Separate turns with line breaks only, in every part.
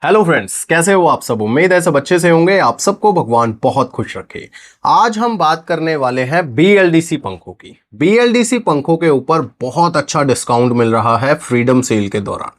Hello friends, कैसे हो आप सब। उम्मीद है सब अच्छे से होंगे। आप सबको भगवान बहुत खुश रखे। आज हम बात करने वाले हैं बीएलडीसी पंखों की। बीएलडीसी पंखों के ऊपर बहुत अच्छा डिस्काउंट मिल रहा है फ्रीडम सेल के दौरान।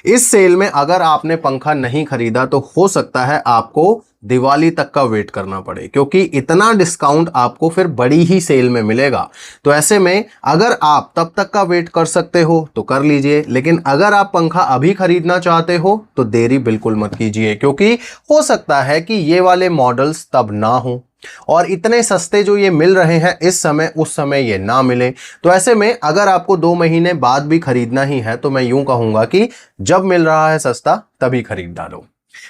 इस सेल में अगर आपने पंखा नहीं खरीदा तो हो सकता है आपको दिवाली तक का वेट करना पड़े, क्योंकि इतना डिस्काउंट आपको फिर बड़ी ही सेल में मिलेगा। तो ऐसे में अगर आप तब तक का वेट कर सकते हो तो कर लीजिए, लेकिन अगर आप पंखा अभी खरीदना चाहते हो तो देरी बिल्कुल मत कीजिए, क्योंकि हो सकता है कि ये वाले मॉडल्स तब ना हो और इतने सस्ते जो ये मिल रहे हैं इस समय, उस समय ये ना मिले। तो ऐसे में अगर आपको 2 महीने बाद भी खरीदना ही है तो मैं यूं कहूंगा कि जब मिल रहा है सस्ता तभी खरीद डालो।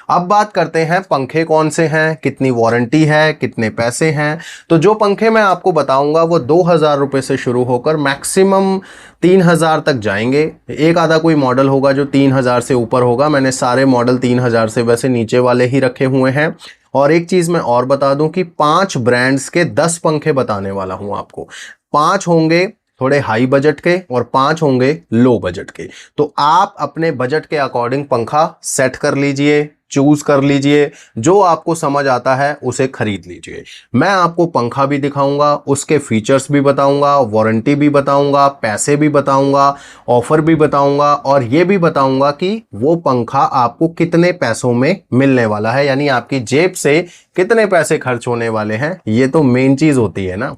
अब बात करते हैं पंखे कौन से हैं, कितनी वारंटी है, कितने पैसे हैं। तो जो पंखे मैं आपको बताऊंगा वो 2000 रुपए से शुरू होकर मैक्सिमम 3000 तक जाएंगे। एक आधा कोई मॉडल होगा जो 3000 से ऊपर होगा। मैंने सारे मॉडल 3000 से वैसे नीचे वाले ही रखे हुए हैं। और एक चीज मैं और बता दूं कि 5 ब्रांड्स के 10 पंखे बताने वाला हूं आपको। 5 होंगे थोड़े हाई बजट के और 5 होंगे लो बजट के। तो आप अपने बजट के अकॉर्डिंग पंखा सेट कर लीजिए, चूज कर लीजिए, जो आपको समझ आता है उसे खरीद लीजिए। मैं आपको पंखा भी दिखाऊंगा, उसके फीचर्स भी बताऊंगा, वारंटी भी बताऊंगा, पैसे भी बताऊंगा, ऑफर भी बताऊंगा और यह भी बताऊंगा कि वो पंखा आपको कितने पैसों में मिलने वाला है, यानी आपकी जेब से कितने पैसे खर्च होने वाले हैं। ये तो मेन चीज होती है ना।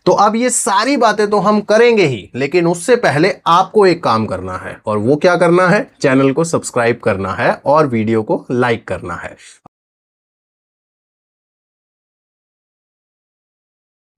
तो अब ये सारी बातें तो हम करेंगे ही, लेकिन उससे पहले आपको एक काम करना है। और वो क्या करना है? चैनल को सब्सक्राइब करना है और वीडियो को लाइक करना है।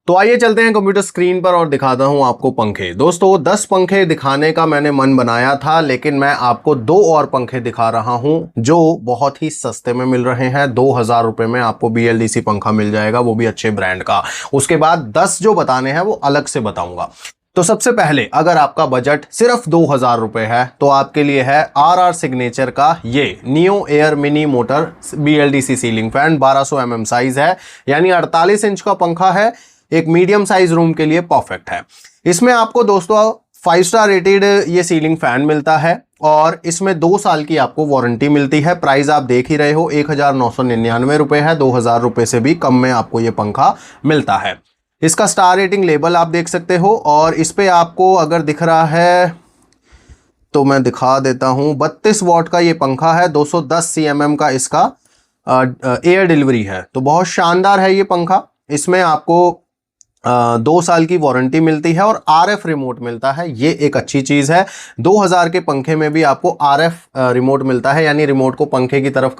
तो आइए चलते हैं कंप्यूटर स्क्रीन पर और दिखाता हूं आपको पंखे। दोस्तों 10 पंखे दिखाने का मैंने मन बनाया था, लेकिन मैं आपको 2 और पंखे दिखा रहा हूं जो बहुत ही सस्ते में मिल रहे हैं। 2000 रुपए में आपको बीएलडीसी पंखा मिल जाएगा, वो भी अच्छे ब्रांड का। उसके बाद 10 जो बताने हैं वो अलग से बताऊंगा। तो सबसे पहले अगर आपका बजट सिर्फ 2000 रुपए है तो आपके लिए है आरआर सिग्नेचर का ये neo air mini motor BLDC ceiling fan. 1200 mm size है, यानी 48 इंच का पंखा है। एक मीडियम साइज रूम के लिए परफेक्ट है। इसमें आपको दोस्तों 5 स्टार रेटेड ये सीलिंग फैन मिलता है और इसमें 2 साल की आपको वारंटी मिलती है। प्राइस आप देख ही रहे हो, 1999 रुपए है। 2000 रुपए से भी कम में आपको ये पंखा मिलता है। इसका स्टार रेटिंग लेबल आप देख सकते हो और इस पे आपको अगर दिख रहा है तो मैं दिखा देता हूं। 32 वॉट का ये पंखा है, 210 CMM का इसका एयर डिलीवरी है। तो बहुत शानदार है ये पंखा। इसमें आपको 2 साल की वारंटी मिलती है और आरएफ रिमोट मिलता है। ये एक अच्छी चीज है। 2000 के पंखे में भी आपको आरएफ रिमोट मिलता है, यानी रिमोट को पंखे की तरफ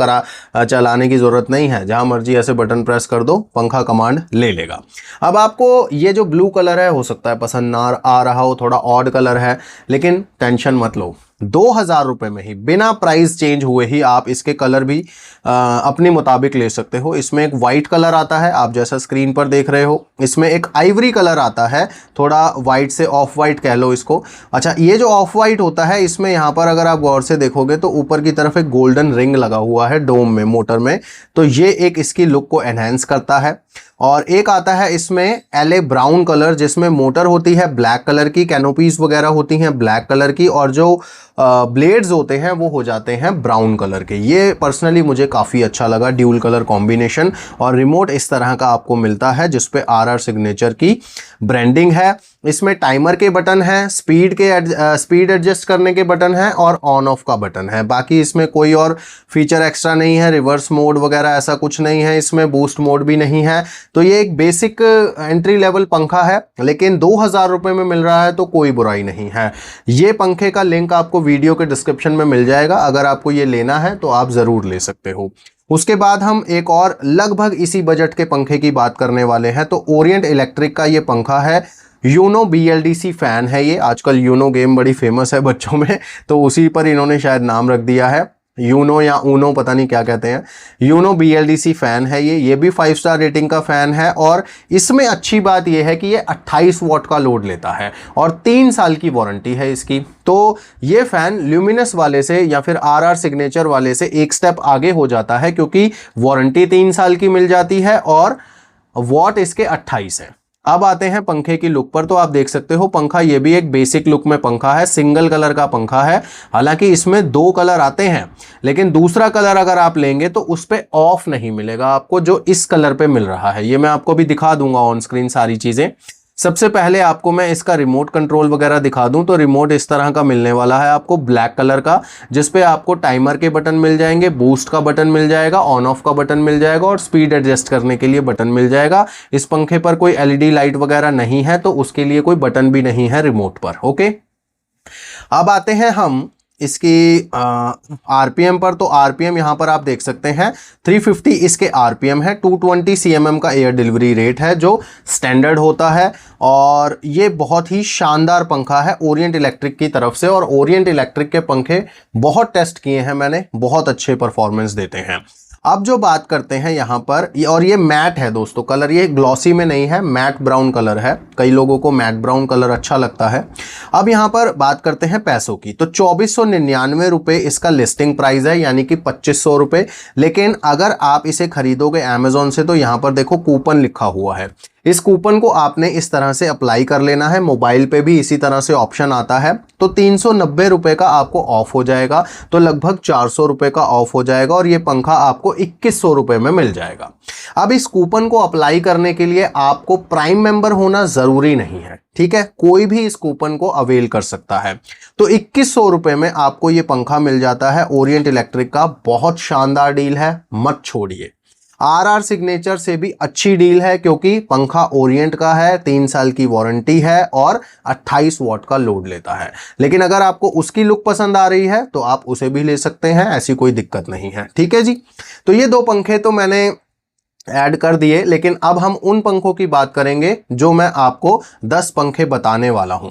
चलाने की जरूरत नहीं है। जहां मर्जी ऐसे बटन प्रेस कर दो, पंखा कमांड ले लेगा। अब आपको ये जो ब्लू कलर है हो सकता है पसंद ना आ रहा हो, थोड़ा ऑड कलर है, लेकिन टेंशन मत लो। 2000 रुपए में ही बिना प्राइस चेंज हुए ही आप इसके कलर भी अपने मुताबिक ले सकते हो। इसमें एक वाइट कलर आता है, आप जैसा स्क्रीन पर देख रहे हो। इसमें एक आइवरी कलर आता है, थोड़ा वाइट से ऑफ वाइट कह लो इसको। अच्छा, ये जो ऑफ वाइट होता है इसमें यहाँ पर अगर आप गौर से देखोगे तो ऊपर की तरफ एक गोल्डन रिंग लगा हुआ है डोम में, मोटर में। तो ये एक इसकी लुक को एनहेंस करता है। और एक आता है इसमें एले ब्राउन कलर, जिसमें मोटर होती है ब्लैक कलर की, कैनोपीज वगैरह होती हैं ब्लैक कलर की, और जो ब्लेड्स होते हैं वो हो जाते हैं ब्राउन कलर के। ये पर्सनली मुझे काफ़ी अच्छा लगा, ड्यूल कलर कॉम्बिनेशन। और रिमोट इस तरह का आपको मिलता है जिसपे आरआर सिग्नेचर की ब्रांडिंग है। इसमें टाइमर के बटन है, स्पीड एडजस्ट करने के बटन है और ऑन ऑफ का बटन है। बाकी इसमें कोई और फीचर एक्स्ट्रा नहीं है, रिवर्स मोड वगैरह ऐसा कुछ नहीं है। इसमें बूस्ट मोड भी नहीं है। तो ये एक बेसिक एंट्री लेवल पंखा है, लेकिन 2000 रुपए में मिल रहा है तो कोई बुराई नहीं है। ये पंखे का लिंक आपको वीडियो के डिस्क्रिप्शन में मिल जाएगा। अगर आपको ये लेना है तो आप जरूर ले सकते हो। उसके बाद हम एक और लगभग इसी बजट के पंखे की बात करने वाले हैं। तो ओरिएंट इलेक्ट्रिक का ये पंखा है, यूनो बीएलडीसी फैन है ये। आजकल यूनो गेम बड़ी फेमस है बच्चों में, तो उसी पर इन्होंने शायद नाम रख दिया है, यूनो या ऊनो, पता नहीं क्या कहते हैं। यूनो बीएलडीसी फैन है ये भी 5 स्टार रेटिंग का फैन है। और इसमें अच्छी बात यह है कि ये 28 वॉट का लोड लेता है और 3 साल की वारंटी है इसकी। तो ये फैन ल्यूमिनस वाले से या फिर आरआर सिग्नेचर वाले से एक स्टेप आगे हो जाता है, क्योंकि वारंटी 3 साल की मिल जाती है और वॉट इसके 28 है। अब आते हैं पंखे की लुक पर। तो आप देख सकते हो पंखा ये भी एक बेसिक लुक में पंखा है, सिंगल कलर का पंखा है। हालांकि इसमें दो कलर आते हैं, लेकिन दूसरा कलर अगर आप लेंगे तो उस पे ऑफ नहीं मिलेगा आपको, जो इस कलर पे मिल रहा है। ये मैं आपको भी दिखा दूंगा ऑन स्क्रीन सारी चीजें। सबसे पहले आपको मैं इसका रिमोट कंट्रोल वगैरह दिखा दूं तो रिमोट इस तरह का मिलने वाला है आपको, ब्लैक कलर का, जिस पे आपको टाइमर के बटन मिल जाएंगे, बूस्ट का बटन मिल जाएगा, ऑन ऑफ का बटन मिल जाएगा और स्पीड एडजस्ट करने के लिए बटन मिल जाएगा। इस पंखे पर कोई एलईडी लाइट वगैरह नहीं है तो उसके लिए कोई बटन भी नहीं है रिमोट पर। ओके, अब आते हैं हम इसकी आरपीएम पर। तो आरपीएम यहां पर आप देख सकते हैं 350 इसके आरपीएम है। 220 सीएमएम का एयर डिलीवरी रेट है जो स्टैंडर्ड होता है। और ये बहुत ही शानदार पंखा है ओरिएंट इलेक्ट्रिक की तरफ से, और ओरिएंट इलेक्ट्रिक के पंखे बहुत टेस्ट किए हैं मैंने, बहुत अच्छे परफॉर्मेंस देते हैं। अब जो बात करते हैं यहाँ पर, और ये मैट है दोस्तों कलर, ये ग्लॉसी में नहीं है, मैट ब्राउन कलर है। कई लोगों को मैट ब्राउन कलर अच्छा लगता है। अब यहाँ पर बात करते हैं पैसों की। तो 2499 रुपये इसका लिस्टिंग प्राइस है, यानी कि 2500 रुपये। लेकिन अगर आप इसे खरीदोगे अमेजोन से तो यहाँ पर देखो कूपन लिखा हुआ है। इस कूपन को आपने इस तरह से अप्लाई कर लेना है। मोबाइल पे भी इसी तरह से ऑप्शन आता है। तो 390 रुपये का आपको ऑफ हो जाएगा, तो लगभग 400 रुपये का ऑफ हो जाएगा और ये पंखा आपको 2100 रुपये में मिल जाएगा। अब इस कूपन को अप्लाई करने के लिए आपको प्राइम मेंबर होना जरूरी नहीं है, ठीक है, कोई भी इस कूपन को अवेल कर सकता है। तो 2100 रुपये में आपको ये पंखा मिल जाता है ओरिएंट इलेक्ट्रिक का। बहुत शानदार डील है, मत छोड़िए। आरआर सिग्नेचर से भी अच्छी डील है क्योंकि पंखा ओरिएंट का है, 3 साल की वारंटी है और 28 वॉट का लोड लेता है। लेकिन अगर आपको उसकी लुक पसंद आ रही है तो आप उसे भी ले सकते हैं, ऐसी कोई दिक्कत नहीं है। ठीक है जी, तो ये दो पंखे तो मैंने ऐड कर दिए, लेकिन अब हम उन पंखों की बात करेंगे जो मैं आपको 10 पंखे बताने वाला हूं।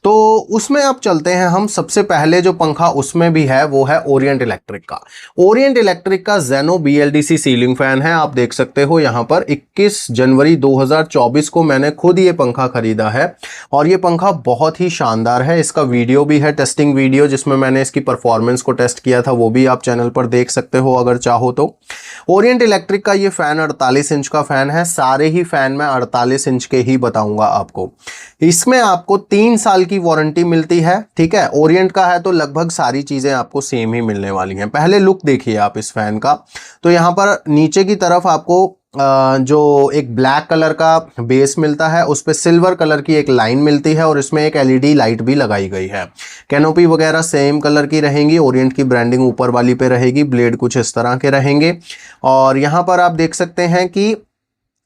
तो उसमें अब चलते हैं हम। सबसे पहले जो पंखा उसमें भी है वो है ओरिएंट इलेक्ट्रिक का। ओरिएंट इलेक्ट्रिक का जेनो BLDC सीलिंग फैन है। आप देख सकते हो यहाँ पर 21 जनवरी 2024 को मैंने खुद ये पंखा खरीदा है और ये पंखा बहुत ही शानदार है। इसका वीडियो भी है, टेस्टिंग वीडियो, जिसमें मैंने इसकी परफॉर्मेंस को टेस्ट किया था, वो भी आप चैनल पर देख सकते हो अगर चाहो तो। ओरिएंट इलेक्ट्रिक का ये फैन 48 इंच का फैन है। सारे ही फैन मैं 48 इंच के ही बताऊंगा आपको। इसमें आपको 3 साल की वारंटी मिलती है, ठीक है। ओरिएंट का है तो लगभग सारी चीजें आपको सेम ही मिलने वाली हैं। पहले लुक देखिए आप इस फैन का। तो यहाँ पर नीचे की तरफ आपको जो एक ब्लैक कलर का बेस मिलता है, उस पर सिल्वर कलर की एक लाइन मिलती है और इसमें एक LED लाइट भी लगाई गई है। कैनोपी वगैरह सेम कलर की रहेंगी, ओरिएंट की ब्रांडिंग ऊपर वाली पे रहेगी, ब्लेड कुछ इस तरह के रहेंगे। और यहाँ पर आप देख सकते हैं कि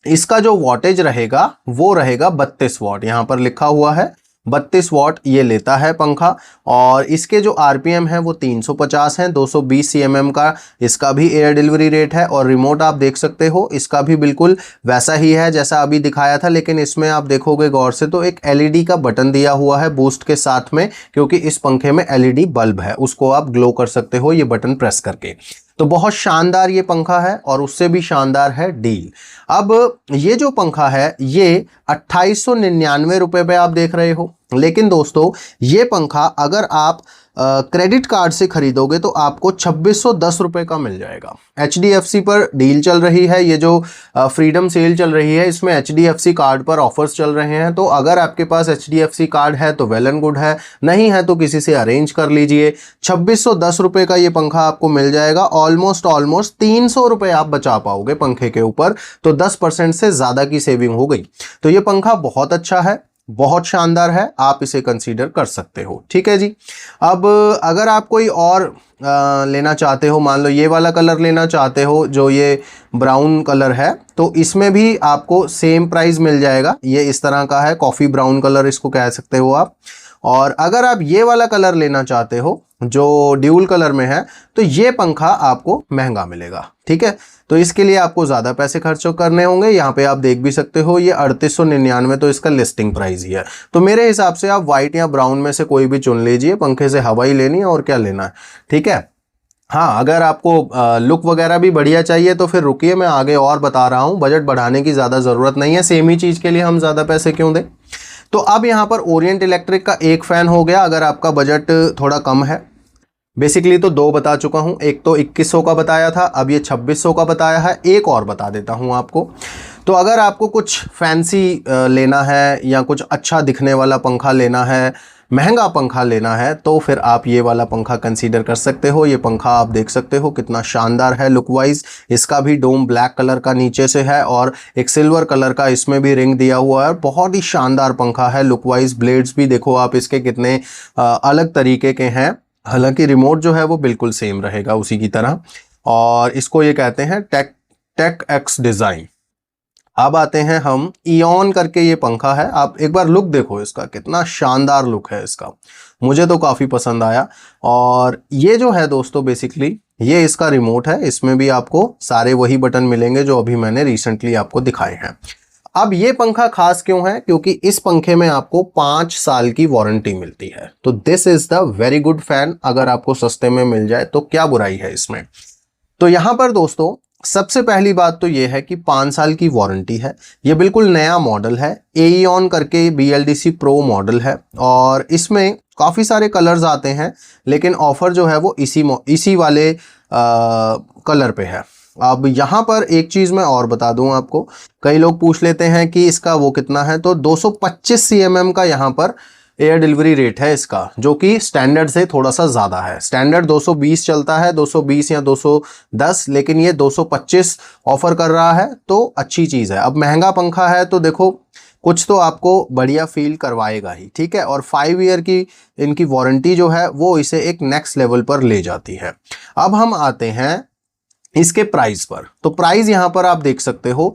इसका जो वॉटेज रहेगा वो रहेगा 32 वॉट, यहाँ पर लिखा हुआ है 32 वॉट ये लेता है पंखा। और इसके जो आरपीएम है वो 350 हैं। 220 सीएमएम का इसका भी एयर डिलीवरी रेट है। और रिमोट आप देख सकते हो इसका भी बिल्कुल वैसा ही है जैसा अभी दिखाया था, लेकिन इसमें आप देखोगे गौर से तो एक LED का बटन दिया हुआ है बूस्ट के साथ में, क्योंकि इस पंखे में LED बल्ब है, उसको आप ग्लो कर सकते हो ये बटन प्रेस करके। तो बहुत शानदार ये पंखा है और उससे भी शानदार है डील। अब ये जो पंखा है ये 2899 रुपये पे आप देख रहे हो, लेकिन दोस्तों ये पंखा अगर आप क्रेडिट कार्ड से खरीदोगे तो आपको 2610 रुपये का मिल जाएगा। HDFC पर डील चल रही है, ये जो फ्रीडम सेल चल रही है इसमें HDFC कार्ड पर ऑफर्स चल रहे हैं। तो अगर आपके पास HDFC कार्ड है तो वेल एंड गुड है, नहीं है तो किसी से अरेंज कर लीजिए। 2610 रुपये का ये पंखा आपको मिल जाएगा। ऑलमोस्ट 300 रुपये आप बचा पाओगे पंखे के ऊपर, तो 10% से ज़्यादा की सेविंग हो गई। तो ये पंखा बहुत अच्छा है, बहुत शानदार है, आप इसे कंसीडर कर सकते हो। ठीक है जी। अब अगर आप कोई और लेना चाहते हो, मान लो ये वाला कलर लेना चाहते हो जो ये ब्राउन कलर है, तो इसमें भी आपको सेम प्राइस मिल जाएगा। ये इस तरह का है, कॉफ़ी ब्राउन कलर इसको कह सकते हो आप। और अगर आप ये वाला कलर लेना चाहते हो जो ड्यूल कलर में है, तो ये पंखा आपको महंगा मिलेगा। ठीक है, तो इसके लिए आपको ज़्यादा पैसे खर्च करने होंगे। यहाँ पे आप देख भी सकते हो ये 3899 तो इसका लिस्टिंग प्राइस ही है। तो मेरे हिसाब से आप वाइट या ब्राउन में से कोई भी चुन लीजिए, पंखे से हवा ही लेनी है और क्या लेना है। ठीक है, हाँ, अगर आपको लुक वगैरह भी बढ़िया चाहिए तो फिर रुकिए, मैं आगे और बता रहा हूँ। बजट बढ़ाने की ज़्यादा ज़रूरत नहीं है, सेम ही चीज़ के लिए हम ज़्यादा पैसे क्यों दें। तो अब यहाँ पर ओरिएंट इलेक्ट्रिक का एक फ़ैन हो गया अगर आपका बजट थोड़ा कम है। बेसिकली तो दो बता चुका हूँ, एक तो 2100 का बताया था, अब ये 2600 का बताया है, एक और बता देता हूँ आपको। तो अगर आपको कुछ फैंसी लेना है या कुछ अच्छा दिखने वाला पंखा लेना है, महंगा पंखा लेना है, तो फिर आप ये वाला पंखा कंसीडर कर सकते हो। ये पंखा आप देख सकते हो कितना शानदार है लुक वाइज। इसका भी डोम ब्लैक कलर का नीचे से है और एक सिल्वर कलर का इसमें भी रिंग दिया हुआ है। बहुत ही शानदार पंखा है लुक वाइज। ब्लेड्स भी देखो आप इसके कितने अलग तरीके के हैं, हालांकि रिमोट जो है वो बिल्कुल सेम रहेगा उसी की तरह। और इसको ये कहते हैं टेक एक्स डिज़ाइन। अब आते हैं हम इयॉन करके, ये पंखा है। आप एक बार लुक देखो इसका, कितना शानदार लुक है इसका, मुझे तो काफ़ी पसंद आया। और ये जो है दोस्तों बेसिकली ये इसका रिमोट है। इसमें भी आपको सारे वही बटन मिलेंगे जो अभी मैंने रिसेंटली आपको दिखाए हैं। अब ये पंखा खास क्यों है? क्योंकि इस पंखे में आपको 5 साल की वारंटी मिलती है। तो this is the very good fan. अगर आपको सस्ते में मिल जाए तो क्या बुराई है इसमें। तो यहां पर दोस्तों सबसे पहली बात तो ये है कि 5 साल की वारंटी है। ये बिल्कुल नया मॉडल है, एइऑन करके BLDC प्रो मॉडल है और इसमें काफ़ी सारे कलर्स आते हैं, लेकिन ऑफर जो है वो इसी वाले कलर पे है। अब यहाँ पर एक चीज़ मैं और बता दूं आपको, कई लोग पूछ लेते हैं कि इसका वो कितना है, तो 225 cmm का यहाँ पर एयर डिलीवरी रेट है इसका, जो कि स्टैंडर्ड से थोड़ा सा ज़्यादा है। स्टैंडर्ड 220 चलता है, 220 या 210, लेकिन ये 225 ऑफर कर रहा है, तो अच्छी चीज़ है। अब महंगा पंखा है तो देखो कुछ तो आपको बढ़िया फील करवाएगा ही, ठीक है। और 5 ईयर की इनकी वारंटी जो है वो इसे एक नेक्स्ट लेवल पर ले जाती है। अब हम आते हैं इसके प्राइस पर। तो प्राइस यहाँ पर आप देख सकते हो,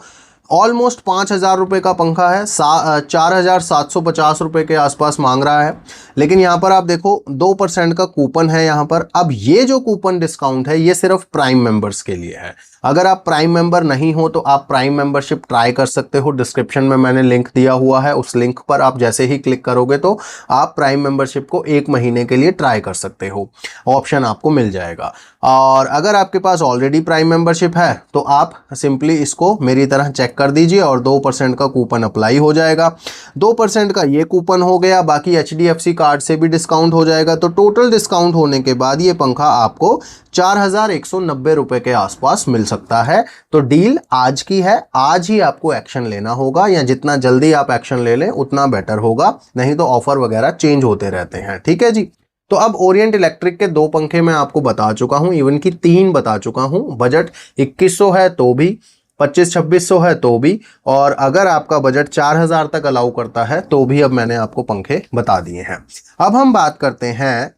ऑलमोस्ट 5,000 रुपये का पंखा है, 4,750 रुपये के आसपास मांग रहा है। लेकिन यहाँ पर आप देखो 2% का कूपन है यहाँ पर। अब ये जो कूपन डिस्काउंट है ये सिर्फ प्राइम मेंबर्स के लिए है। अगर आप प्राइम मेंबर नहीं हो तो आप प्राइम मेंबरशिप ट्राई कर सकते हो। डिस्क्रिप्शन में मैंने लिंक दिया हुआ है, उस लिंक पर आप जैसे ही क्लिक करोगे तो आप प्राइम मेंबरशिप को 1 महीने के लिए ट्राई कर सकते हो, ऑप्शन आपको मिल जाएगा। और अगर आपके पास ऑलरेडी प्राइम मेंबरशिप है तो आप सिंपली इसको मेरी तरह चेक कर दीजिए और 2% का कूपन अप्लाई हो जाएगा। 2% का ये कूपन हो गया, बाकी HDFC कार्ड से भी डिस्काउंट हो जाएगा। तो टोटल डिस्काउंट होने के बाद ये पंखा आपको 4,190 रुपये के आसपास मिल सकता है। तो डील आज की है, आज ही आपको एक्शन लेना होगा, या जितना जल्दी आप एक्शन ले लें उतना बेटर होगा, नहीं तो ऑफर वगैरह चेंज होते रहते हैं, ठीक है जी। तो अब ओरिएंट इलेक्ट्रिक के 2 पंखे मैं आपको बता चुका हूं, इवन की 3 बता चुका हूं। बजट 2100 है तो भी, 2500-2600 है तो भी, और अगर आपका बजट 4,000 तक अलाउ करता है तो भी अब मैंने आपको पंखे बता दिए हैं। अब हम बात करते हैं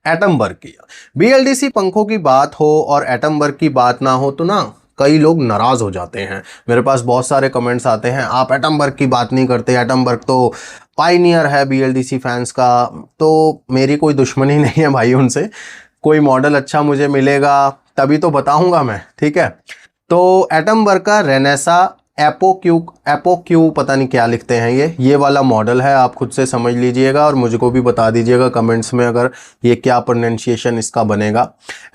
एटमबर्ग की। BLDC पंखों की बात हो और एटमबर्ग की बात ना हो तो ना कई लोग नाराज हो जाते हैं। मेरे पास बहुत सारे कमेंट्स आते हैं, आप एटमबर्ग की बात नहीं करते, एटमबर्ग तो पायनियर है BLDC फैंस का। तो मेरी कोई दुश्मनी नहीं है भाई उनसे, कोई मॉडल अच्छा मुझे मिलेगा तभी तो बताऊंगा मैं, ठीक है। तो एटमबर्ग का रेनेसा एपो क्यू पता नहीं क्या लिखते हैं, ये वाला मॉडल है। आप खुद से समझ लीजिएगा और मुझको भी बता दीजिएगा कमेंट्स में अगर ये क्या प्रोनाउंसिएशन इसका बनेगा।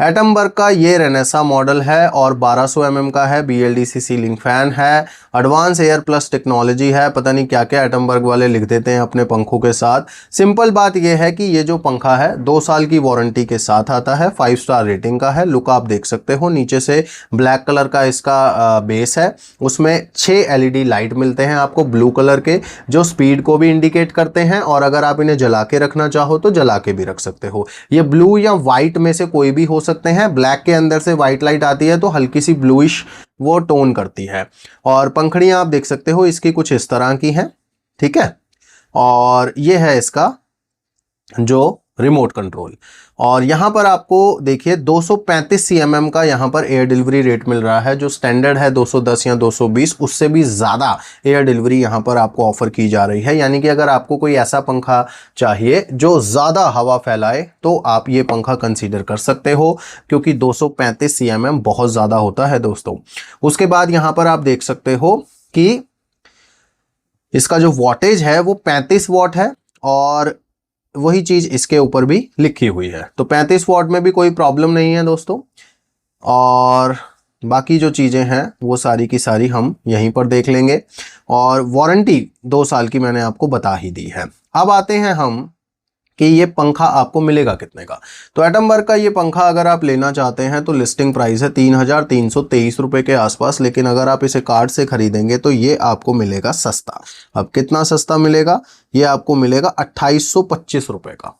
एटमबर्ग का ये रेनेसा मॉडल है और 1200 mm का है, BLDC सीलिंग फैन है, एडवांस एयर प्लस टेक्नोलॉजी है, पता नहीं क्या क्या एटमबर्ग वाले लिख देते हैं अपने पंखों के साथ। सिंपल बात यह है कि ये जो पंखा है 2 साल की वारंटी के साथ आता है, 5 स्टार रेटिंग का है। लुक आप देख सकते हो, नीचे से ब्लैक कलर का इसका बेस है, उसमें 6 LED लाइट मिलते हैं आपको ब्लू कलर के, जो स्पीड को भी इंडिकेट करते हैं, और अगर आप इन्हें जला के रखना चाहो तो जला के भी रख सकते हो। ये ब्लू या व्हाइट में से कोई भी हो सकते हैं। ब्लैक के अंदर से व्हाइट लाइट आती है तो हल्की सी ब्लूइश वो टोन करती है। और पंखड़ियां आप देख सकते हो इसकी कुछ इस तरह की हैं, ठीक है। और ये है इसका जो रिमोट कंट्रोल। और यहाँ पर आपको देखिए 235 cmm का यहाँ पर एयर डिलीवरी रेट मिल रहा है, जो स्टैंडर्ड है 210 या 220, उससे भी ज़्यादा एयर डिलीवरी यहाँ पर आपको ऑफर की जा रही है। यानी कि अगर आपको कोई ऐसा पंखा चाहिए जो ज़्यादा हवा फैलाए तो आप ये पंखा कंसीडर कर सकते हो, क्योंकि 235 cmm बहुत ज़्यादा होता है दोस्तों। उसके बाद यहाँ पर आप देख सकते हो कि इसका जो वॉटेज है वो 35 वॉट है, और वही चीज इसके ऊपर भी लिखी हुई है। तो 35 वॉट में भी कोई प्रॉब्लम नहीं है दोस्तों। और बाकी जो चीजें हैं वो सारी की सारी हम यहीं पर देख लेंगे, और वारंटी 2 साल की मैंने आपको बता ही दी है। अब आते हैं हम कि ये पंखा आपको मिलेगा कितने का। तो एटमबर्ग का ये पंखा अगर आप लेना चाहते हैं तो लिस्टिंग प्राइस है 3,323 रुपये के आसपास, लेकिन अगर आप इसे कार्ड से खरीदेंगे तो ये आपको मिलेगा सस्ता। अब कितना सस्ता मिलेगा? ये आपको मिलेगा 2825 रुपये का।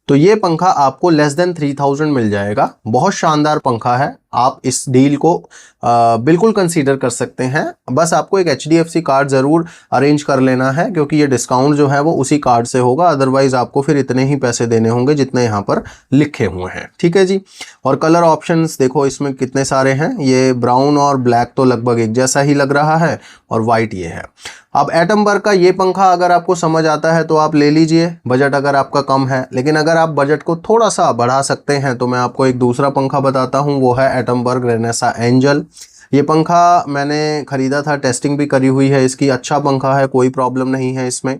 तो ये पंखा आपको लेस देन 3000 मिल जाएगा। बहुत शानदार पंखा है, आप इस डील को बिल्कुल कंसीडर कर सकते हैं। बस आपको एक HDFC कार्ड ज़रूर अरेंज कर लेना है, क्योंकि ये डिस्काउंट जो है वो उसी कार्ड से होगा, अदरवाइज़ आपको फिर इतने ही पैसे देने होंगे जितने यहाँ पर लिखे हुए हैं। ठीक है जी। और कलर ऑप्शंस देखो इसमें कितने सारे हैं। ये ब्राउन और ब्लैक तो लगभग एक जैसा ही लग रहा है, और वाइट ये है। अब एटमबर्ग का ये पंखा अगर आपको समझ आता है तो आप ले लीजिए, बजट अगर आपका कम है। लेकिन अगर आप बजट को थोड़ा सा बढ़ा सकते हैं तो मैं आपको एक दूसरा पंखा बताता हूँ, वो है एटमबर्ग रेनेसा एंजल। ये पंखा मैंने ख़रीदा था, टेस्टिंग भी करी हुई है इसकी। अच्छा पंखा है, कोई प्रॉब्लम नहीं है इसमें।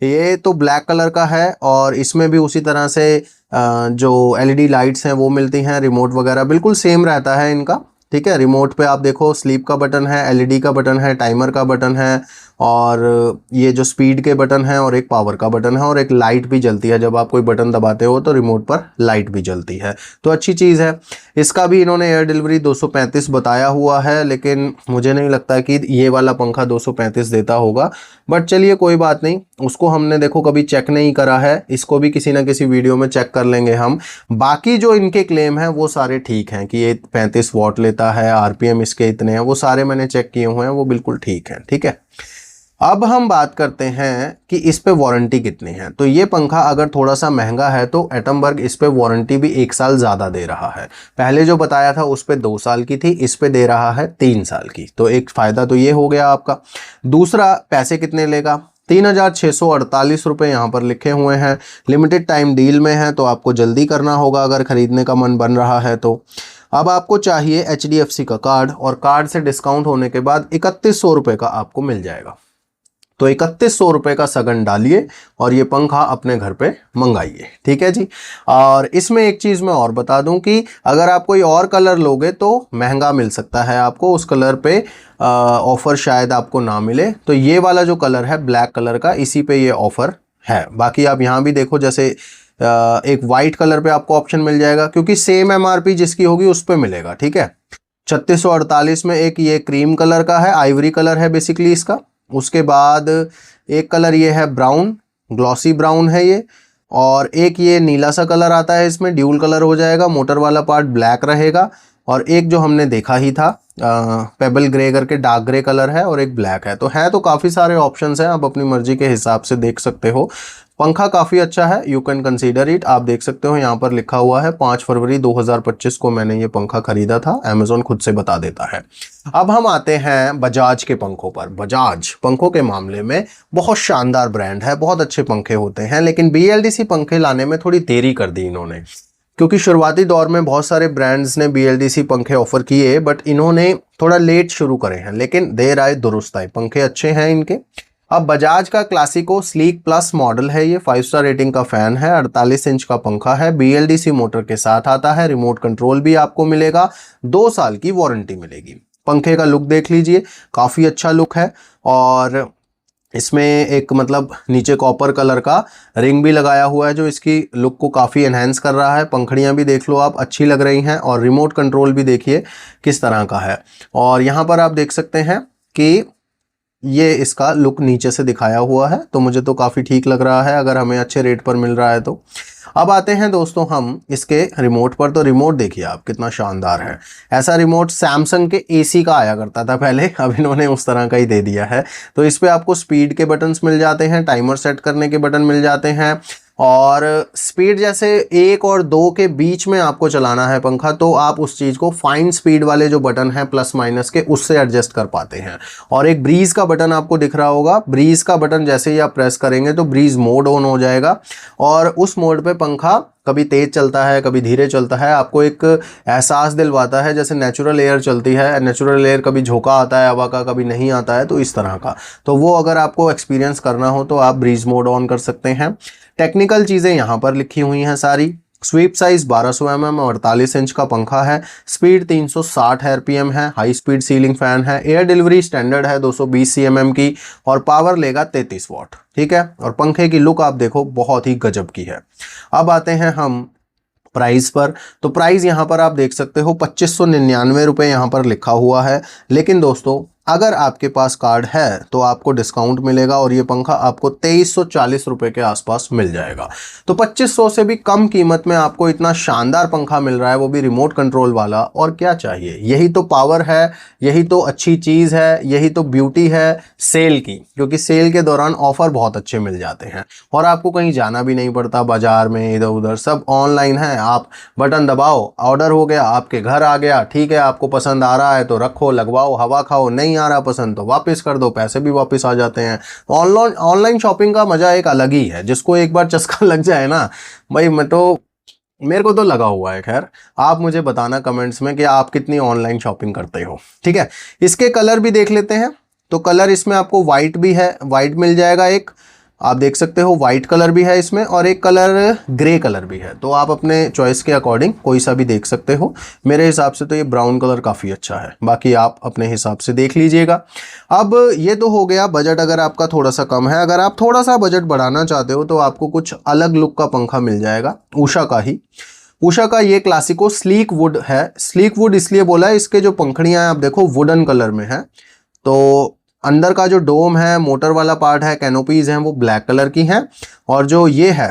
ये तो ब्लैक कलर का है और इसमें भी उसी तरह से जो LED लाइट्स हैं वो मिलती हैं, रिमोट वगैरह बिल्कुल सेम रहता है इनका। ठीक है, रिमोट पे आप देखो स्लीप का बटन है, LED का बटन है, टाइमर का बटन है, और ये जो स्पीड के बटन है, और एक पावर का बटन है, और एक लाइट भी जलती है। जब आप कोई बटन दबाते हो तो रिमोट पर लाइट भी जलती है, तो अच्छी चीज़ है। इसका भी इन्होंने एयर डिलीवरी 235 बताया हुआ है, लेकिन मुझे नहीं लगता कि ये वाला पंखा 235 देता होगा। बट चलिए कोई बात नहीं, उसको हमने देखो कभी चेक नहीं करा है, इसको भी किसी ना किसी वीडियो में चेक कर लेंगे हम। बाकी जो इनके क्लेम हैं वो सारे ठीक हैं कि ये 35 वॉट लेता है, RPM इसके इतने हैं, वो सारे मैंने चेक किए हुए हैं, वो बिल्कुल ठीक हैं। ठीक है, अब हम बात करते हैं कि इस पे वारंटी कितनी है। तो ये पंखा अगर थोड़ा सा महंगा है तो एटमबर्ग इस पे वारंटी भी 1 साल ज़्यादा दे रहा है। पहले जो बताया था उस पे 2 साल की थी, इस पे दे रहा है 3 साल की। तो एक फ़ायदा तो ये हो गया आपका। दूसरा, पैसे कितने लेगा? 3,648 रुपये यहाँ पर लिखे हुए हैं। लिमिटेड टाइम डील में है, तो आपको जल्दी करना होगा अगर ख़रीदने का मन बन रहा है तो। अब आपको चाहिए HDFC का कार्ड, और कार्ड से डिस्काउंट होने के बाद 3100 रुपये का आपको मिल जाएगा। तो 3100 रुपये का सगन डालिए और ये पंखा अपने घर पे मंगाइए। ठीक है जी। और इसमें एक चीज़ मैं और बता दूं कि अगर आप कोई और कलर लोगे तो महंगा मिल सकता है आपको, उस कलर पे ऑफ़र शायद आपको ना मिले। तो ये वाला जो कलर है ब्लैक कलर का, इसी पे ये ऑफ़र है। बाकी आप यहाँ भी देखो, जैसे एक वाइट कलर पे आपको ऑप्शन मिल जाएगा, क्योंकि सेम MRP जिसकी होगी उस पर मिलेगा। ठीक है, 3648 में एक ये क्रीम कलर का है, आइवरी कलर है बेसिकली इसका। उसके बाद एक कलर ये है ब्राउन, ग्लॉसी ब्राउन है ये, और एक ये नीला सा कलर आता है, इसमें ड्यूल कलर हो जाएगा, मोटर वाला पार्ट ब्लैक रहेगा। और एक जो हमने देखा ही था पेबल ग्रे करके डार्क ग्रे कलर है, और एक ब्लैक है। तो काफ़ी सारे ऑप्शंस हैं, आप अपनी मर्जी के हिसाब से देख सकते हो। पंखा काफ़ी अच्छा है, यू कैन कंसीडर इट। आप देख सकते हो यहाँ पर लिखा हुआ है 5 फरवरी 2025 को मैंने ये पंखा खरीदा था, अमेजोन खुद से बता देता है। अब हम आते हैं बजाज के पंखों पर। बजाज पंखों के मामले में बहुत शानदार ब्रांड है, बहुत अच्छे पंखे होते हैं, लेकिन BLDC पंखे लाने में थोड़ी देरी कर दी इन्होंने, क्योंकि शुरुआती दौर में बहुत सारे ब्रांड्स ने BLDC पंखे ऑफर किए, बट इन्होंने थोड़ा लेट शुरू करे हैं, लेकिन देर आए दुरुस्त आए, पंखे अच्छे हैं इनके। अब बजाज का क्लासिको स्लीक प्लस मॉडल है, ये 5 स्टार रेटिंग का फैन है, 48 इंच का पंखा है, BLDC मोटर के साथ आता है, रिमोट कंट्रोल भी आपको मिलेगा, 2 साल की वारंटी मिलेगी। पंखे का लुक देख लीजिए, काफ़ी अच्छा लुक है, और इसमें एक मतलब नीचे कॉपर कलर का रिंग भी लगाया हुआ है जो इसकी लुक को काफ़ी एनहेंस कर रहा है। पंखड़ियाँ भी देख लो आप, अच्छी लग रही हैं, और रिमोट कंट्रोल भी देखिए किस तरह का है। और यहाँ पर आप देख सकते हैं कि ये इसका लुक नीचे से दिखाया हुआ है, तो मुझे तो काफ़ी ठीक लग रहा है अगर हमें अच्छे रेट पर मिल रहा है तो। अब आते हैं दोस्तों हम इसके रिमोट पर। तो रिमोट देखिए आप कितना शानदार है। ऐसा रिमोट सैमसंग के AC का आया करता था पहले, अब इन्होंने उस तरह का ही दे दिया है। तो इस पे आपको स्पीड के बटन्स मिल जाते हैं, टाइमर सेट करने के बटन मिल जाते हैं, और स्पीड जैसे 1 और 2 के बीच में आपको चलाना है पंखा, तो आप उस चीज़ को फाइन स्पीड वाले जो बटन हैं प्लस माइनस के, उससे एडजस्ट कर पाते हैं। और एक ब्रीज का बटन आपको दिख रहा होगा, ब्रीज का बटन जैसे ही आप प्रेस करेंगे तो ब्रीज मोड ऑन हो जाएगा, और उस मोड पे पंखा कभी तेज चलता है कभी धीरे चलता है, आपको एक एहसास दिलवाता है जैसे नेचुरल एयर चलती है। नेचुरल एयर कभी झोंका आता है हवा का, कभी नहीं आता है, तो इस तरह का। तो वो अगर आपको एक्सपीरियंस करना हो तो आप ब्रीज मोड ऑन कर सकते हैं। टेक्निकल चीज़ें यहाँ पर लिखी हुई हैं सारी, स्वीप साइज 1200 mm, 48 इंच का पंखा है। स्पीड 360 RPM है। हाई स्पीड सीलिंग फैन है। एयर डिलीवरी स्टैंडर्ड है 220 cm की और पावर लेगा 33 वाट। ठीक है, और पंखे की लुक आप देखो बहुत ही गजब की है। अब आते हैं हम प्राइस पर। तो प्राइस यहां पर आप देख सकते हो 2599 रुपये यहां पर लिखा हुआ है। लेकिन दोस्तों अगर आपके पास कार्ड है तो आपको डिस्काउंट मिलेगा और ये पंखा आपको 2340 रुपये के आसपास मिल जाएगा। तो 2500 से भी कम कीमत में आपको इतना शानदार पंखा मिल रहा है, वो भी रिमोट कंट्रोल वाला। और क्या चाहिए, यही तो पावर है, यही तो अच्छी चीज़ है, यही तो ब्यूटी है सेल की। क्योंकि सेल के दौरान ऑफर बहुत अच्छे मिल जाते हैं और आपको कहीं जाना भी नहीं पड़ता बाजार में इधर उधर, सब ऑनलाइन है। आप बटन दबाओ, ऑर्डर हो गया, आपके घर आ गया। ठीक है, आपको पसंद आ रहा है तो रखो, लगवाओ, हवा खाओ, नहीं आ रहा पसंद तो वापस कर दो, पैसे भी वापस आ जाते हैं। ऑनलाइन शॉपिंग का मजा एक अलग ही है। जिसको एक बार चस्का लग जाए ना भाई, मेरे को तो लगा हुआ है। खैर, आप मुझे बताना कमेंट्स में कि आप कितनी ऑनलाइन शॉपिंग करते हो। ठीक है, इसके कलर भी देख लेते हैं। तो कलर इसमें आपको वाइट भी है, वाइट मिल जाएगा एक, आप देख सकते हो वाइट कलर भी है इसमें, और एक कलर ग्रे कलर भी है। तो आप अपने चॉइस के अकॉर्डिंग कोई सा भी देख सकते हो। मेरे हिसाब से तो ये ब्राउन कलर काफ़ी अच्छा है, बाकी आप अपने हिसाब से देख लीजिएगा। अब ये तो हो गया बजट अगर आपका थोड़ा सा कम है। अगर आप थोड़ा सा बजट बढ़ाना चाहते हो तो आपको कुछ अलग लुक का पंखा मिल जाएगा, उषा का ही। उषा का ये क्लासिको स्लीक वुड है। स्लीक वुड इसलिए बोला है, इसके जो पंखड़ियाँ आप देखो वुडन कलर में है। तो अंदर का जो डोम है, मोटर वाला पार्ट है, कैनोपीज हैं, वो ब्लैक कलर की हैं। और जो ये है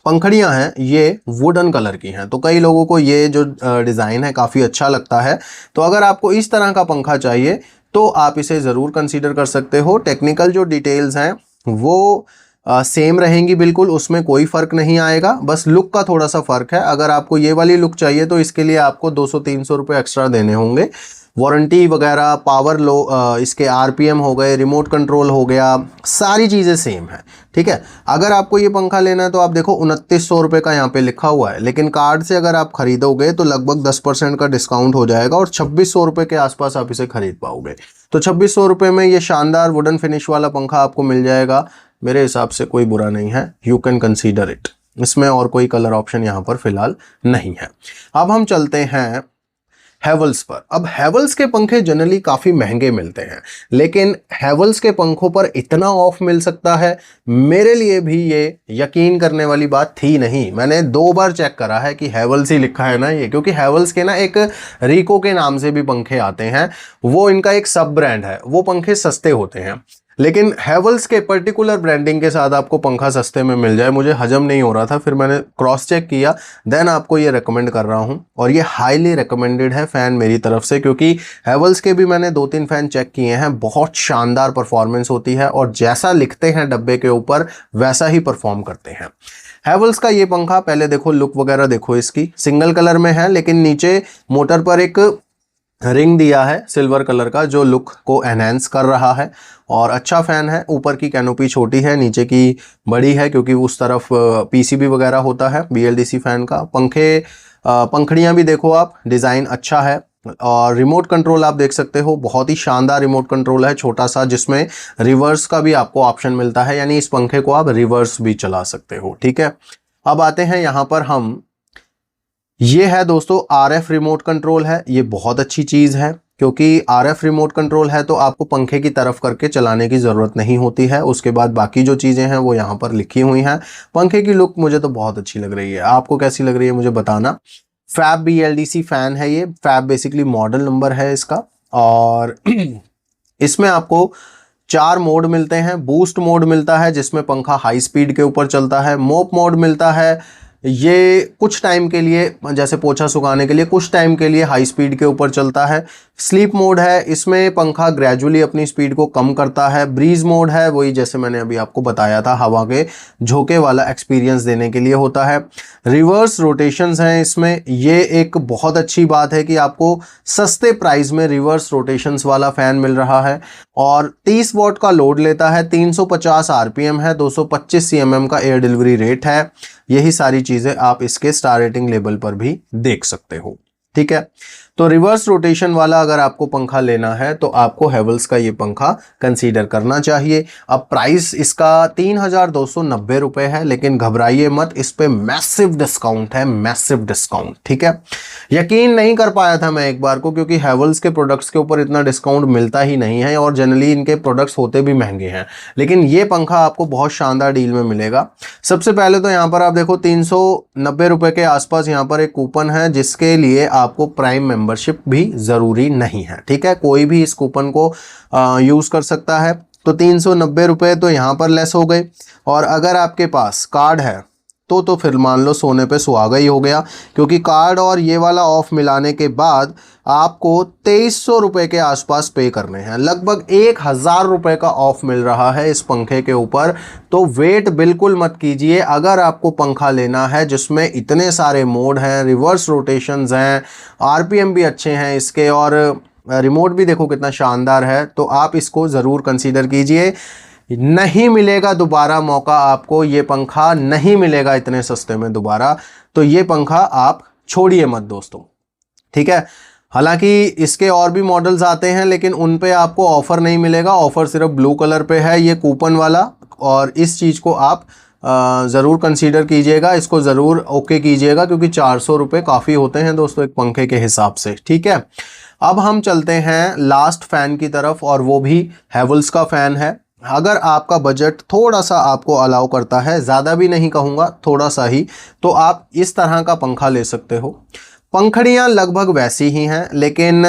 पंखड़ियां हैं ये वुडन कलर की हैं। तो कई लोगों को ये जो डिज़ाइन है काफ़ी अच्छा लगता है। तो अगर आपको इस तरह का पंखा चाहिए तो आप इसे ज़रूर कंसीडर कर सकते हो। टेक्निकल जो डिटेल्स हैं वो सेम रहेंगी बिल्कुल, उसमें कोई फ़र्क नहीं आएगा, बस लुक का थोड़ा सा फ़र्क है। अगर आपको ये वाली लुक चाहिए तो इसके लिए आपको 200-300 रुपये एक्स्ट्रा देने होंगे। वारंटी वगैरह, पावर लो, इसके आरपीएम हो गए, रिमोट कंट्रोल हो गया, सारी चीज़ें सेम है। ठीक है, अगर आपको ये पंखा लेना है तो आप देखो 2900 रुपये का यहाँ पे लिखा हुआ है, लेकिन कार्ड से अगर आप खरीदोगे तो लगभग 10% का डिस्काउंट हो जाएगा और 2600 रुपये के आसपास आप इसे खरीद पाओगे। तो 2600 रुपये में ये शानदार वुडन फिनिश वाला पंखा आपको मिल जाएगा। मेरे हिसाब से कोई बुरा नहीं है, यू कैन कंसीडर इट। इसमें और कोई कलर ऑप्शन यहाँ पर फिलहाल नहीं है। अब हम चलते हैं हैवल्स पर। अब हैवल्स के पंखे जनरली काफ़ी महंगे मिलते हैं, लेकिन हैवल्स के पंखों पर इतना ऑफ मिल सकता है, मेरे लिए भी ये यकीन करने वाली बात थी नहीं। मैंने 2 बार चेक करा है कि हैवल्स ही लिखा है ना ये, क्योंकि हैवल्स के ना एक रिको के नाम से भी पंखे आते हैं, वो इनका एक सब ब्रांड है। वो पंखे सस्ते होते हैं, लेकिन हैवल्स के पर्टिकुलर ब्रांडिंग के साथ आपको पंखा सस्ते में मिल जाए, मुझे हजम नहीं हो रहा था। फिर मैंने क्रॉस चेक किया, देन आपको ये रेकमेंड कर रहा हूँ। और ये हाईली रिकमेंडेड है फ़ैन मेरी तरफ से, क्योंकि हैवल्स के भी मैंने 2-3 फ़ैन चेक किए हैं, बहुत शानदार परफॉर्मेंस होती है और जैसा लिखते हैं डब्बे के ऊपर वैसा ही परफॉर्म करते हैं। हैवल्स का ये पंखा पहले देखो, लुक वगैरह देखो इसकी, सिंगल कलर में है, लेकिन नीचे मोटर पर एक रिंग दिया है सिल्वर कलर का, जो लुक को एनहेंस कर रहा है। और अच्छा फ़ैन है। ऊपर की कैनोपी छोटी है, नीचे की बड़ी है, क्योंकि उस तरफ पीसीबी वगैरह होता है बीएलडीसी फ़ैन का। पंखड़ियाँ भी देखो आप, डिज़ाइन अच्छा है। और रिमोट कंट्रोल आप देख सकते हो, बहुत ही शानदार रिमोट कंट्रोल है, छोटा सा, जिसमें रिवर्स का भी आपको ऑप्शन मिलता है, यानी इस पंखे को आप रिवर्स भी चला सकते हो। ठीक है, अब आते हैं यहाँ पर हम, ये है दोस्तों आरएफ रिमोट कंट्रोल है। ये बहुत अच्छी चीज़ है, क्योंकि आरएफ रिमोट कंट्रोल है तो आपको पंखे की तरफ करके चलाने की ज़रूरत नहीं होती है। उसके बाद बाकी जो चीज़ें हैं वो यहाँ पर लिखी हुई हैं। पंखे की लुक मुझे तो बहुत अच्छी लग रही है, आपको कैसी लग रही है मुझे बताना। फैब बीएलडीसी फ़ैन है ये, फैब बेसिकली मॉडल नंबर है इसका। और इसमें आपको 4 मोड मिलते हैं। बूस्ट मोड मिलता है जिसमें पंखा हाई स्पीड के ऊपर चलता है। मोप मोड मिलता है, ये कुछ टाइम के लिए, जैसे पोछा सुखाने के लिए, कुछ टाइम के लिए हाई स्पीड के ऊपर चलता है। स्लीप मोड है, इसमें पंखा ग्रेजुअली अपनी स्पीड को कम करता है। ब्रीज मोड है, वही जैसे मैंने अभी आपको बताया था, हवा के झोंके वाला एक्सपीरियंस देने के लिए होता है। रिवर्स रोटेशंस हैं इसमें, ये एक बहुत अच्छी बात है कि आपको सस्ते प्राइस में रिवर्स रोटेशंस वाला फ़ैन मिल रहा है। और 30 वॉट का लोड लेता है, 350 आरपीएम है, 225 सीएमएम का एयर डिलीवरी रेट है। यही सारी चीज़ें आप इसके स्टार रेटिंग लेवल पर भी देख सकते हो। ठीक है, तो रिवर्स रोटेशन वाला अगर आपको पंखा लेना है तो आपको हेवल्स का ये पंखा कंसीडर करना चाहिए। अब प्राइस इसका 3,290 रुपए है, लेकिन घबराइए मत, इस पे मैसिव डिस्काउंट है, मैसिव डिस्काउंट। ठीक है, यकीन नहीं कर पाया था मैं एक बार को, क्योंकि हेवल्स के प्रोडक्ट्स के ऊपर इतना डिस्काउंट मिलता ही नहीं है और जनरली इनके प्रोडक्ट्स होते भी महंगे हैं, लेकिन ये पंखा आपको बहुत शानदार डील में मिलेगा। सबसे पहले तो यहाँ पर आप देखो 390 रुपए के आसपास यहाँ पर एक कूपन है, जिसके लिए आपको प्राइम मेंबरशिप भी जरूरी नहीं है। ठीक है, कोई भी इस कूपन को यूज कर सकता है। तो 390 रुपए तो यहाँ पर लेस हो गए, और अगर आपके पास कार्ड है तो फिर मान लो सोने पे सुहागा ही हो गया, क्योंकि कार्ड और ये वाला ऑफ मिलाने के बाद आपको 2300 रुपये के आसपास पे करने हैं। लगभग 1000 रुपये का ऑफ मिल रहा है इस पंखे के ऊपर। तो वेट बिल्कुल मत कीजिए, अगर आपको पंखा लेना है जिसमें इतने सारे मोड हैं, रिवर्स रोटेशंस हैं, आरपीएम भी अच्छे हैं इसके, और रिमोट भी देखो कितना शानदार है, तो आप इसको ज़रूर कंसीडर कीजिए। नहीं मिलेगा दोबारा मौका आपको, ये पंखा नहीं मिलेगा इतने सस्ते में दोबारा, तो ये पंखा आप छोड़िए मत दोस्तों। ठीक है, हालांकि इसके और भी मॉडल्स आते हैं, लेकिन उन पे आपको ऑफर नहीं मिलेगा, ऑफर सिर्फ ब्लू कलर पे है, ये कूपन वाला, और इस चीज़ को आप ज़रूर कंसीडर कीजिएगा, इसको ज़रूर ओके कीजिएगा, क्योंकि 400 रुपये काफ़ी होते हैं दोस्तों एक पंखे के हिसाब से। ठीक है, अब हम चलते हैं लास्ट फ़ैन की तरफ, और वो भी हेवल्स का फ़ैन है। अगर आपका बजट थोड़ा सा आपको अलाउ करता है, ज़्यादा भी नहीं कहूँगा, थोड़ा सा ही, तो आप इस तरह का पंखा ले सकते हो। पंखड़ियाँ लगभग वैसी ही हैं, लेकिन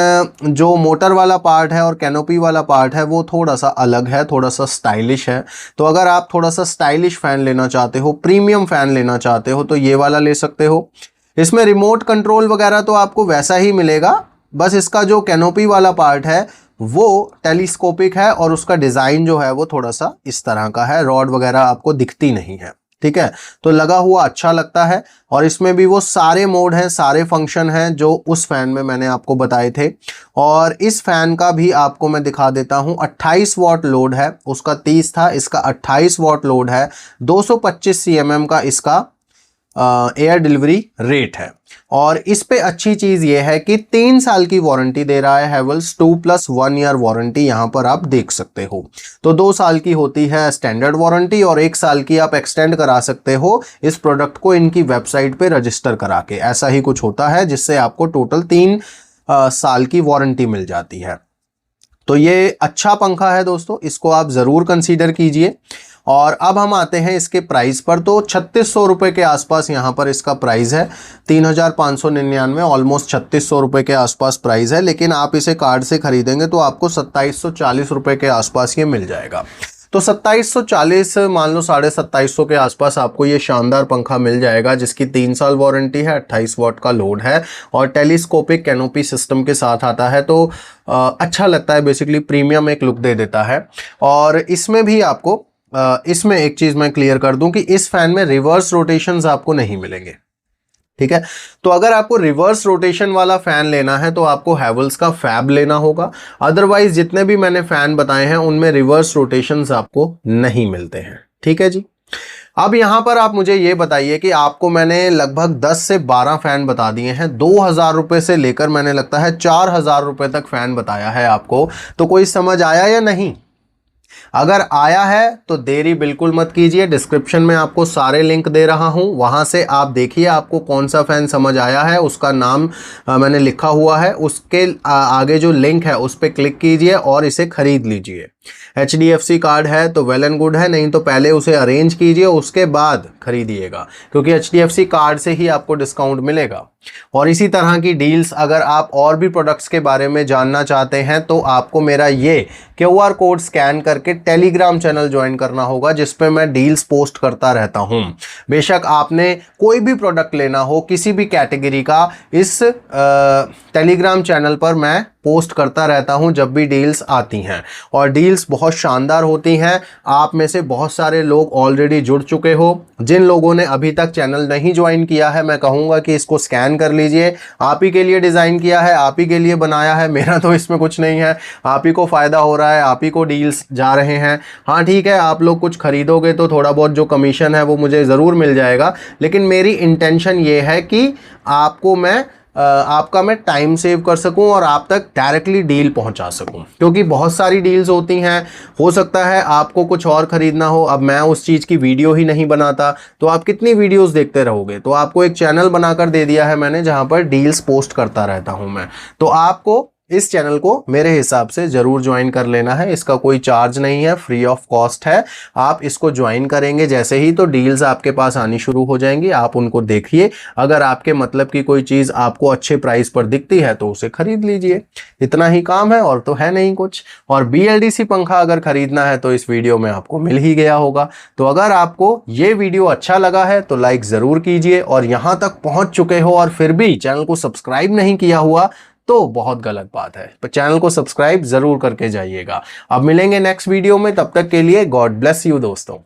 जो मोटर वाला पार्ट है और कैनोपी वाला पार्ट है वो थोड़ा सा अलग है, थोड़ा सा स्टाइलिश है। तो अगर आप थोड़ा सा स्टाइलिश फ़ैन लेना चाहते हो, प्रीमियम फ़ैन लेना चाहते हो, तो ये वाला ले सकते हो। इसमें रिमोट कंट्रोल वगैरह तो आपको वैसा ही मिलेगा, बस इसका जो कैनोपी वाला पार्ट है वो टेलीस्कोपिक है, और उसका डिज़ाइन जो है वो थोड़ा सा इस तरह का है, रॉड वगैरह आपको दिखती नहीं है। ठीक है, तो लगा हुआ अच्छा लगता है, और इसमें भी वो सारे मोड हैं, सारे फंक्शन हैं जो उस फैन में मैंने आपको बताए थे। और इस फैन का भी आपको मैं दिखा देता हूं, 28 वॉट लोड है, उसका 30 था, इसका 28 वॉट लोड है, 225 CMM का इसका एयर डिलीवरी रेट है। और इस पे अच्छी चीज ये है कि 3 साल की वारंटी दे रहा है हेवल्स, 2+1 ईयर वारंटी यहां पर आप देख सकते हो। तो 2 साल की होती है स्टैंडर्ड वारंटी, और 1 साल की आप एक्सटेंड करा सकते हो इस प्रोडक्ट को इनकी वेबसाइट पे रजिस्टर करा के, ऐसा ही कुछ होता है, जिससे आपको टोटल 3 साल की वारंटी मिल जाती है। तो ये अच्छा पंखा है दोस्तों, इसको आप ज़रूर कंसीडर कीजिए। और अब हम आते हैं इसके प्राइस पर। तो 3600 रुपये के आसपास यहाँ पर इसका प्राइस है, 3599, ऑलमोस्ट 3600 रुपये के आसपास प्राइस है। लेकिन आप इसे कार्ड से खरीदेंगे तो आपको 2740 रुपये के आसपास ये मिल जाएगा। तो 2740 मान लो 2750 के आसपास आपको ये शानदार पंखा मिल जाएगा, जिसकी 3 साल वारंटी है, 28 वॉट का लोड है, और टेलीस्कोपिक कैनोपी सिस्टम के साथ आता है। तो अच्छा लगता है, बेसिकली प्रीमियम एक लुक दे देता है। और इसमें भी आपको इसमें एक चीज मैं क्लियर कर दूं कि इस फैन में रिवर्स रोटेशंस आपको नहीं मिलेंगे। ठीक है, तो अगर आपको रिवर्स रोटेशन वाला फैन लेना है तो आपको हैवल्स का फैब लेना होगा, अदरवाइज जितने भी मैंने फैन बताए हैं उनमें रिवर्स रोटेशंस आपको नहीं मिलते हैं। ठीक है जी, अब यहां पर आप मुझे ये बताइए कि आपको मैंने लगभग 10 से 12 फैन बता दिए हैं, 2000 रुपए से लेकर मैंने लगता है 4000 रुपए तक फैन बताया है आपको। तो कोई समझ आया या नहीं? अगर आया है तो देरी बिल्कुल मत कीजिए, डिस्क्रिप्शन में आपको सारे लिंक दे रहा हूं, वहां से आप देखिए आपको कौन सा फैन समझ आया है, उसका नाम मैंने लिखा हुआ है, उसके आगे जो लिंक है उस पर क्लिक कीजिए और इसे खरीद लीजिए। HDFC कार्ड है तो वेल एंड गुड है, नहीं तो पहले उसे अरेंज कीजिए उसके बाद खरीदिएगा, क्योंकि HDFC कार्ड से ही आपको डिस्काउंट मिलेगा। और इसी तरह की डील्स अगर आप और भी प्रोडक्ट्स के बारे में जानना चाहते हैं तो आपको मेरा ये QR कोड स्कैन करके टेलीग्राम चैनल ज्वाइन करना होगा, जिस पे मैं डील्स पोस्ट करता रहता हूं। बेशक आपने कोई भी प्रोडक्ट लेना हो किसी भी कैटेगरी का, इस टेलीग्राम चैनल पर मैं पोस्ट करता रहता हूं जब भी डील्स आती हैं, और डील्स बहुत शानदार होती हैं। आप में से बहुत सारे लोग ऑलरेडी जुड़ चुके हो। जिन लोगों ने अभी तक चैनल नहीं ज्वाइन किया है, मैं कहूँगा कि इसको स्कैन कर लीजिए। आप ही के लिए डिज़ाइन किया है, आप ही के लिए बनाया है, मेरा तो इसमें कुछ नहीं है। आप ही को फ़ायदा हो रहा है, आप ही को डील्स जा रहे हैं। हाँ ठीक है, आप लोग कुछ खरीदोगे तो थोड़ा बहुत जो कमीशन है वो मुझे ज़रूर मिल जाएगा, लेकिन मेरी इंटेंशन ये है कि आपको मैं आपका मैं टाइम सेव कर सकूं और आप तक डायरेक्टली डील पहुंचा सकूं, क्योंकि बहुत सारी डील्स होती हैं। हो सकता है आपको कुछ और खरीदना हो, अब मैं उस चीज़ की वीडियो ही नहीं बनाता तो आप कितनी वीडियोस देखते रहोगे। तो आपको एक चैनल बनाकर दे दिया है मैंने जहां पर डील्स पोस्ट करता रहता हूं मैं। तो आपको इस चैनल को मेरे हिसाब से जरूर ज्वाइन कर लेना है। इसका कोई चार्ज नहीं है, फ्री ऑफ कॉस्ट है। आप इसको ज्वाइन करेंगे जैसे ही तो डील्स आपके पास आनी शुरू हो जाएंगी, आप उनको देखिए। अगर आपके मतलब की कोई चीज आपको अच्छे प्राइस पर दिखती है तो उसे खरीद लीजिए। इतना ही काम है और तो है नहीं कुछ। और BLDC पंखा अगर खरीदना है तो इस वीडियो में आपको मिल ही गया होगा। तो अगर आपको ये वीडियो अच्छा लगा है तो लाइक जरूर कीजिए, और यहां तक पहुंच चुके हो और फिर भी चैनल को सब्सक्राइब नहीं किया हुआ तो बहुत गलत बात है। तो चैनल को सब्सक्राइब जरूर करके जाइएगा। अब मिलेंगे नेक्स्ट वीडियो में, तब तक के लिए गॉड ब्लेस यू दोस्तों।